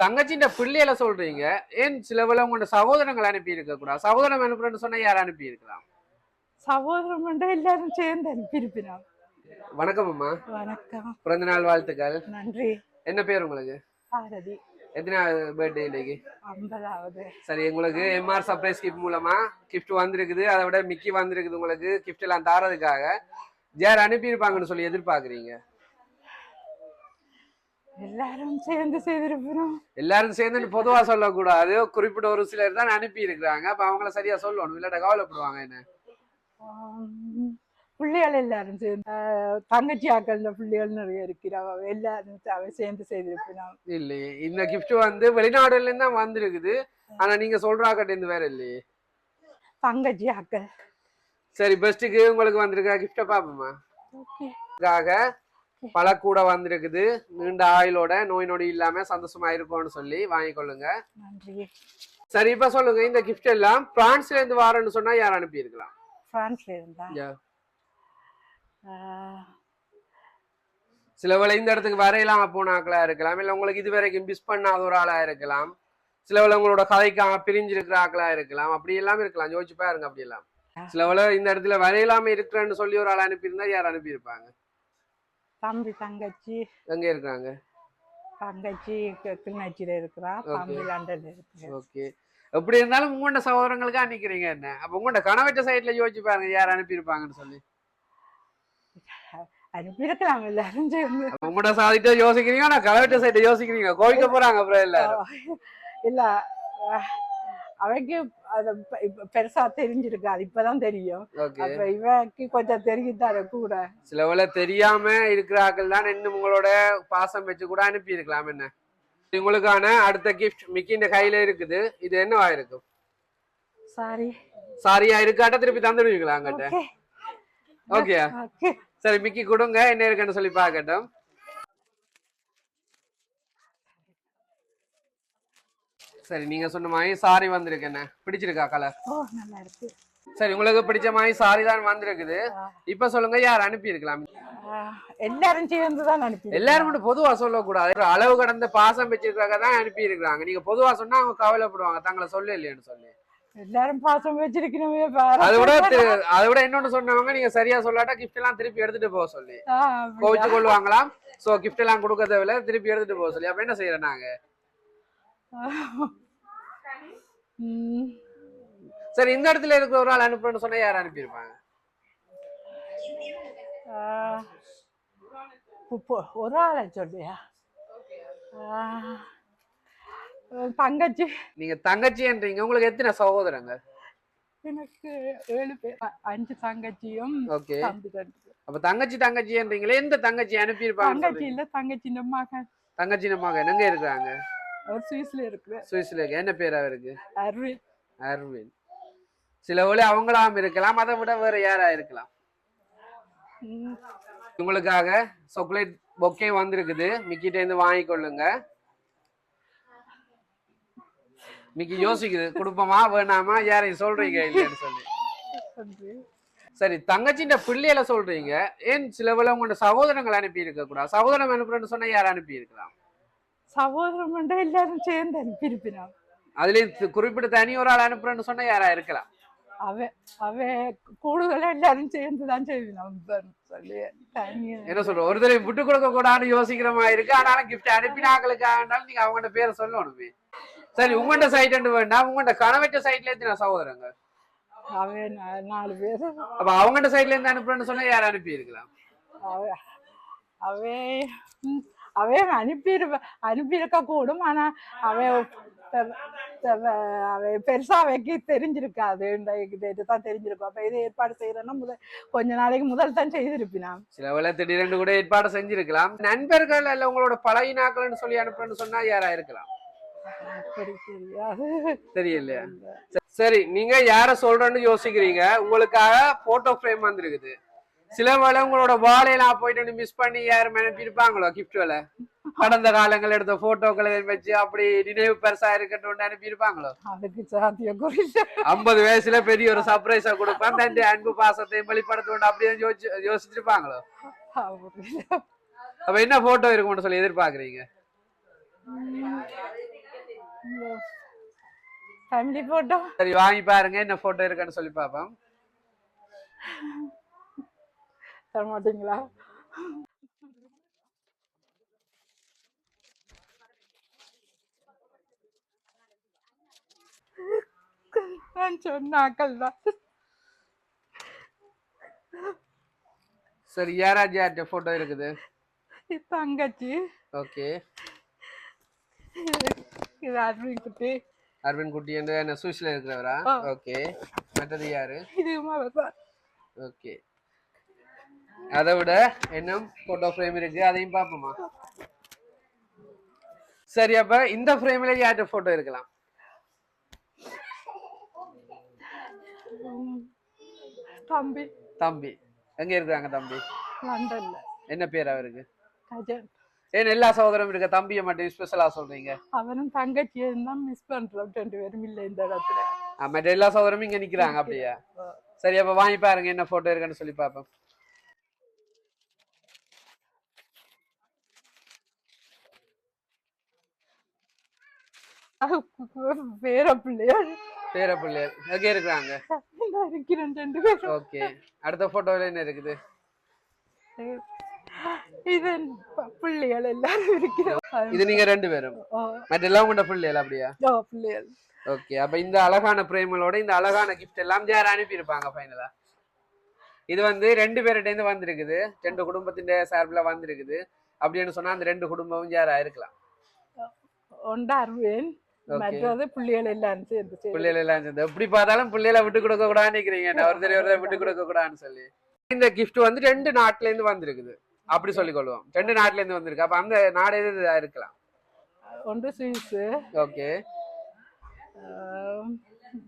தங்கச்சின்ற பிள்ளையில சொல்றீங்க. ஏன் சில வேளை உங்களோட சகோதரங்கள் அனுப்பி இருக்க கூடாது? சகோதரம் அனுப்புறேன்னு சொன்னா யார் அனுப்பி இருக்கலாம்? சகோதரம் மட்டும் எல்லாரும் சேர்ந்து அனுப்பியிருப்பினோம். வணக்கம் அம்மா. வணக்கம். பிறந்த நாள் வாழ்த்துக்கள். நன்றி. என்ன பேர் உங்களுக்கு? பாரதி. எத்தனாவது பர்த்டே இன்னைக்கு? 50வது. சரி, உங்களுக்கு எம்ஆர் சர்ப்ரைஸ் கிஃப்ட் மூலமா கிஃப்ட் வந்திருக்குது. அதை விட மிக்கி வந்திருக்குது. உங்களுக்கு கிஃப்ட் எல்லாம் தாரதுக்காக யார் அனுப்பியிருப்பாங்கன்னு சொல்லி எதிர்பார்க்குறீங்க? எல்லாரும் சேர்ந்து செய்திருப்பினோம். எல்லாரும் சேர்ந்து பொதுவா சொல்லக்கூடாது. குறிப்பிட்ட ஒரு சிலர் தான் அனுப்பி இருக்கிறாங்க. அப்ப அவங்கள சரியா சொல்லணும், இல்லாட்ட கவலைப்படுவாங்க. என்ன பிள்ளைகள் எல்லாரும் சேர்ந்து தங்கச்சி ஆக்கள் பிள்ளைகள் நிறைய இருக்கிறாவ எல்லாரும் சேர்ந்து செய்திருப்பினோம். இல்லையே, இந்த கிஃப்ட் வந்து வெளிநாடுல இருந்து தான் வந்திருக்குது. ஆனா நீங்க சொல்றாக்கிட்ட இருந்து வேற இல்லையே. தங்கச்சி ஆக்கள். சரி, பெஸ்ட்டுக்கு உங்களுக்கு வந்திருக்கா கிஃப்ட பாப்போமா? பல கூட வந்திருக்குது. நீண்ட ஆயுளோட நோய் நொடி இல்லாம சந்தோஷமா இருக்கும்னு சொல்லி வாங்கிக்கொள்ளுங்க. நன்றி. சரி, இப்ப சொல்லுங்க, இந்த கிஃப்ட் எல்லாம் பிரான்ஸ்ல இருந்து வாரன்னு சொன்னா யார் அனுப்பி இருக்கலாம்? பிரான்ஸ்ல இருந்தா சில வேளை இந்த இடத்துக்கு வரையலாம போன ஆக்களா இருக்கலாம், இல்ல உங்களுக்கு இது வரைக்கும் மிஸ் பண்ணாத ஒரு ஆளா இருக்கலாம், சில வேளை உங்களோட கதைக்காம பிரிஞ்சிருக்கிற ஆக்களா இருக்கலாம். அப்படி எல்லாம் இருக்கலாம். யோசிச்சு பாருங்க. அப்படி எல்லாம் சில வேளை இந்த இடத்துல வரையலாம இருக்கிறேன்னு சொல்லி ஒரு ஆள் அனுப்பியிருந்தா யார் அனுப்பி இருப்பாங்க? தம்பி தங்கச்சி. எங்க இருக்காங்க? தங்கச்சி கிளிநொச்சியில இருக்கிறா, தம்பி லண்டன்ல இருக்கு. ஓகே. எப்படி இருந்தாலும் உங்களோட சகோதரங்களுக்கு அனுப்பிக்கிறீங்க. என்ன அப்ப உங்களோட கணவற்ற சைட்ல யோசிச்சு பாருங்க யார் அனுப்பியிருப்பாங்கன்னு சொல்லி. அனுப்பியிருக்கலாம் எல்லாரும் சேர்ந்து. உங்களோட சாதிட்ட யோசிக்கிறீங்க, ஆனா கணவற்ற சைட்டை யோசிக்கிறீங்க. கோவிக்க போறாங்க அப்புறம் எல்லாரும். இல்ல, அவைக்கு அது பெருசா தெரிஞ்சிருக்காது, இப்பதான் தெரியும். அப்ப இவக்கு கொஞ்சம் தெரிஞ்சுதாரு கூட. சில வேளை தெரியாம இருக்கிறார்கள் தான் இன்னும் உங்களோட பாசம் வச்சு கூட அனுப்பி இருக்கலாம். என்ன உங்களுக்கான அடுத்த கிஃப்ட் மிக்கின்ற கையில இருக்குது. இது என்னவா இருக்கும்? சாரியா இருக்காட்ட திருப்பி தந்துடுவீங்களா அங்கிட்ட? ஓகே. சரி, மிக்கி கொடுங்க, என்ன இருக்குன்னு சொல்லி பாக்கட்டும். சரி, நீங்க சொன்ன மாதிரி சாரி வந்திருக்கு. என்ன பிடிச்சிருக்கா கலர்? நல்லா இருக்கு. சரி, உங்களுக்கு பிடிச்ச மாதிரி சாரி தான் வந்திருக்குது. இப்ப சொல்லுங்க யார் அனுப்பி இருக்கலாம்? எல்லாரும் சேர்ந்துதான் அனுப்பி. எல்லாரும் மட்டும் பொதுவா சொல்லக்கூடாது. அளவு கடந்த பாசம் வச்சிருக்காங்க தான் அனுப்பி இருக்கிறாங்க. நீங்க பொதுவா சொன்னா அவங்க கவலைப்படுவாங்க, தங்களை சொல்ல இல்லைன்னு சொல்லி. எல்லாரும் பாசம் வச்சிருக்கணுமே. அதை விட இன்னொன்னு சொன்னவங்க, நீங்க சரியா சொல்லாட்டா கிஃப்ட் எல்லாம் திருப்பி எடுத்துட்டு போக சொல்லி கோவிச்சு கொள்வாங்களாம். சோ கிஃப்ட் எல்லாம் கொடுக்க தேவையில்ல, திருப்பி எடுத்துட்டு போக சொல்லி. அப்ப என்ன செய்யறோம் நாங்க? சரி, இந்த இடத்துல இருக்கிற ஒரு ஆள் அனுப்புறேன்னு சொன்னா யார் அனுப்பியிருப்பாங்க? ஒரு ஆளை சொல்லியா? தங்கச்சி. நீங்க தங்கச்சின்றீங்க. உங்களுக்கு எத்தனை சகோதரங்க? எனக்கு 7 பேர், 5 தங்கச்சியும். ஓகே. அப்ப தங்கச்சின்றீங்களே, எந்த தங்கச்சி அனுப்பியிருப்பாங்க? தங்கச்சி இல்ல, தங்கச்சி மகன். தங்கச்சி மகன் எங்க இருக்காங்க? அவர் சுவிஸ்ல இருக்கு. சுவிஸ்ல இருக்கு. என்ன பேர் அவருக்கு? அர்வின். அர்வின். சில வேளை அவங்களாம் இருக்கலாம், அதை விட வேற யாரா இருக்கலாம். உங்களுக்காக சாக்லேட் பொக்கே வந்திருக்குது. மிக்கிட்ட இருந்து வாங்கிக்கொள்ளுங்க. மிக்கி யோசிக்குது, கொடுப்போமா வேணாமா, யாரையும் சொல்றீங்க இல்லைன்னு சொல்லி. சரி, தங்கச்சின்ற பிள்ளையில சொல்றீங்க. ஏன் சில வேளை உங்களோட சகோதரங்கள் அனுப்பி இருக்க கூடாது? சகோதரம் அனுப்புறேன்னு சொன்னா யார் அனுப்பி இருக்கலாம்? சகோதரம் மட்டும் எல்லாரும் சேர்ந்து அனுப்பியிருப்பினோம். அதுலயும் குறிப்பிட்ட தனி ஒரு ஆள் அனுப்புறேன்னு சொன்னா யாரா இருக்கலாம்? அவ கூடுதலா எல்லாரும் சேர்ந்துதான் செய்வினோம் சொல்லி. என்ன சொல்ற, ஒரு தடவை விட்டு கொடுக்க கூடாதுன்னு யோசிக்கிற மாதிரி இருக்கு. ஆனாலும் கிஃப்ட் அனுப்பினாங்களுக்காக நீங்க அவங்கள்ட்ட பேரை சொல்லணுமே. சரி, உங்கள்ட்ட சைட் வேண்டாம், உங்கள்ட்ட கணவற்ற சைட்ல இருந்து நான் சகோதரங்க அவ 4 பேர். அப்ப அவங்கள்ட்ட சைட்ல இருந்து அனுப்புறேன்னு சொன்னா யார் அனுப்பி இருக்கலாம்? அவே அனுப்பியிருக்க கூடும். ஆனா அவ பெருசா அவைக்கு தெரிஞ்சிருக்காது, தான் தெரிஞ்சிருக்கும். அப்ப இது ஏற்பாடு செய்யறேன்னா கொஞ்ச நாளைக்கு முதல் தான் செய்திருப்பினா. சில வேளை திடீரென்று கூட ஏற்பாடு செஞ்சிருக்கலாம். நண்பர்கள் அல்ல உங்களோட பழகினாக்கள்னு சொல்லி அனுப்புறேன்னு சொன்னா யாரா இருக்கலாம்? தெரியாது, தெரியலையா? சரி, நீங்க யார சொல்றேன்னு யோசிக்கிறீங்க. உங்களுக்காக போட்டோ ஃப்ரேம் வந்திருக்குது. சில வேளை உங்களோட வாழையெல்லாம் போயிட்டு மிஸ் பண்ணி யாரும் அனுப்பியிருப்பாங்களோ கிஃப்ட் வேலை, கடந்த காலங்கள் எடுத்த போட்டோக்களை வச்சு அப்படி நினைவு பெருசா இருக்கட்டும் அனுப்பியிருப்பாங்களோ? அதுக்கு சாத்தியம் குறைவு. 50 வயசுல பெரிய ஒரு சர்ப்ரைஸா கொடுப்பேன், தன் அன்பு பாசத்தை வெளிப்படுத்த அப்படியே யோசிச்சிருப்பாங்களோ? அப்ப என்ன போட்டோ இருக்கும்னு சொல்லி எதிர்பார்க்கறீங்க? Family photo. சரி வாங்கி பாருங்க என்ன போட்டோ இருக்குன்னு சொல்லி பாப்போம். தர மாட்டீங்களா? நான் சொன்னாக்கள் தான். சரி யாராஜ் போட்டோ இருக்குது? தங்கச்சி. ஓகே. இது அரவிந்த் குட்டி. அரவிந்த் குட்டி என்ன சுவிஸ்ல இருக்கிறவரா? ஓகே. மற்றது யாரு? இது உமாதான். ஓகே. அதை விட இன்னும் போட்டோ ஃப்ரேம் இருக்கு, அதையும் பாப்போமா? சரி அப்ப இந்த ஃப்ரேம்ல யார்ட்ட போட்டோ இருக்கலாம்? தம்பி. தம்பி எங்க இருக்காங்க தம்பி? லண்டன்ல. என்ன பேர் அவருக்கு? கஜன். ஏன் எல்லா சகோதரம் இருக்க, தம்பியை மட்டும் ஸ்பெஷலா சொல்றீங்க? அவனும் தங்கச்சியும் தான் மிஸ் பண்றோம், 2 பேரும் இல்ல இந்த இடத்துல. மற்ற எல்லா சகோதரமும் இங்க நிக்கிறாங்க அப்படியா? சரி அப்ப வாங்கி பாருங்க என்ன போட்டோ இருக்குன்னு சொல்லி பாப்போம். பேர பிள்ளைகள். பேர பிள்ளைகள் எங்க இருக்கிறாங்க? இருக்கிறேன் 2 பேரும். ஓகே. அடுத்த போட்டோல என்ன இருக்குது? இது பிள்ளைகள் எல்லாரும் இருக்கிறோம். இது நீங்க 2 பேரும்? மற்ற எல்லாம் உங்களோட பிள்ளைகள் அப்படியா? பிள்ளைகள். ஓகே. அப்ப இந்த அழகான பிரேமலோட இந்த அழகான கிஃப்ட் எல்லாம் யார் அனுப்பி இருப்பாங்க ஃபைனலா? இது வந்து 2 பேர்கிட்ட இருந்து வந்திருக்குது, 2 குடும்பத்தின் சார்பில் வந்திருக்குது. அப்படின்னு சொன்னா அந்த 2 குடும்பமும் யாரா இருக்கலாம்? ஒன்று அரவிந்த், மற்றது பிள்ளைகள் எல்லாம் சேர்ந்து. பிள்ளைகள் எல்லாம் சேர்ந்து. எப்படி பார்த்தாலும் பிள்ளைகளை விட்டு கொடுக்க கூடாதுன்னு நினைக்கிறீங்க, ஒருத்தர் விட்டு கொடுக்க கூடாதுன்னு சொல்லி. இந்த கிஃப்ட் வந்து 2 நாட்டுல இருந்து வந்திருக்குது அப்படி சொல்லிக் கொள்வோம். 2 நாட்டுல இருந்து வந்திருக்கு. அப்ப அந்த நாடு எது இருக்கலாம்? ஒன்று சுவிஸ். ஓகே.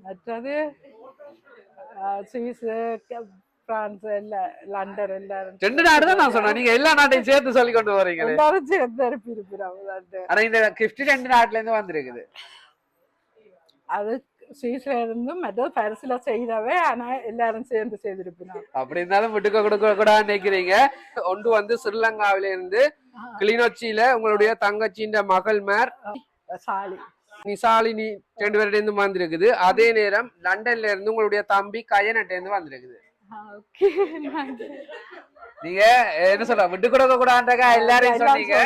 மற்றது சுவிஸ், பிரான்ஸ், லண்டன் எல்லாரும். 2 நாடு தான் நான் சொன்னேன், நீங்க எல்லா நாட்டையும் சேர்த்து சொல்லி கொண்டு வரீங்க. எல்லாரும் சேர்த்து அனுப்பியிருக்கிறாங்க. ஆனா இந்த கிஃப்ட் 2 நாட்டுல இருந்து வந்திருக்குது. அது சுவிஸ்ல இருந்தும் மற்ற பரிசுல செய்தவே, ஆனா எல்லாரும் சேர்ந்து செய்திருப்பினோம். அப்படி இருந்தாலும் விட்டுக்க கொடுக்க கூடாதுன்னு நினைக்கிறீங்க. ஒன்று வந்து ஸ்ரீலங்காவில இருந்து கிளிநொச்சியில உங்களுடைய தங்கச்சியின் மகள் மேர் சாலி நிசாலினி 2 பேர்கிட்ட இருந்து வந்திருக்குது. அதே நேரம் லண்டன்ல இருந்து உங்களுடைய தம்பி கயனட்ட இருந்து வந்திருக்குது. நீங்க என்ன சொல்ல விட்டு கொடுக்க கூடாதுக்கா எல்லாரையும் சொன்னீங்க.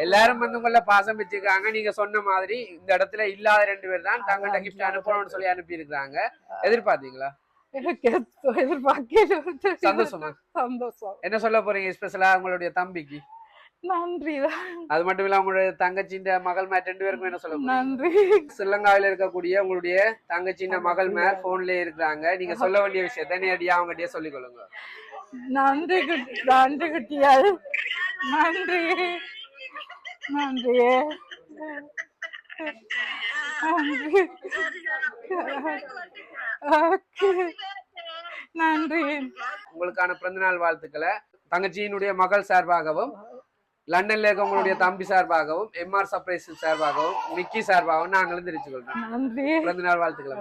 எல்லாரும் வந்து உங்கள பாசம் வச்சிருக்காங்க. நீங்க சொன்ன மாதிரி இந்த இடத்துல இல்லாத 2 பேர் தான் தங்கள்ட்ட கிஃப்ட் அனுப்பணும்னு சொல்லி அனுப்பி இருக்காங்க. எதிர்பார்த்தீங்களா? சந்தோஷமா? சந்தோஷம். என்ன சொல்ல போறீங்க ஸ்பெஷலா உங்களுடைய தம்பிக்கு? நன்றி. அது மட்டும் இல்ல உங்களுடைய தங்கச்சியின் மகள் மேர் 2 பேருக்கும் என்ன சொல்ல போறீங்க? நன்றி. ஸ்ரீலங்காவில இருக்கக்கூடிய உங்களுடைய தங்கச்சியின் மகள் மேர் போன்ல இருக்கிறாங்க. நீங்க சொல்ல வேண்டிய விஷயத்த நேரடியா அவங்ககிட்டயே சொல்லிக் கொள்ளுங்க. நன்றி நன்றி குட்டியால். நன்றி நன்றி நன்றி. உங்களுக்கான பிறந்தநாள் வாழ்த்துக்களை தங்கச்சியினுடைய மகள் சார்பாகவும், லண்டன்ல இருக்க உங்களுடைய தம்பி சார்பாகவும், MR சர்ப்ரைஸ் சார்பாகவும், மிக்கி சார்பாகவும் நாங்களும் தெரிவித்துக் கொள்றோம். நன்றி. பிறந்தநாள் வாழ்த்துக்களை.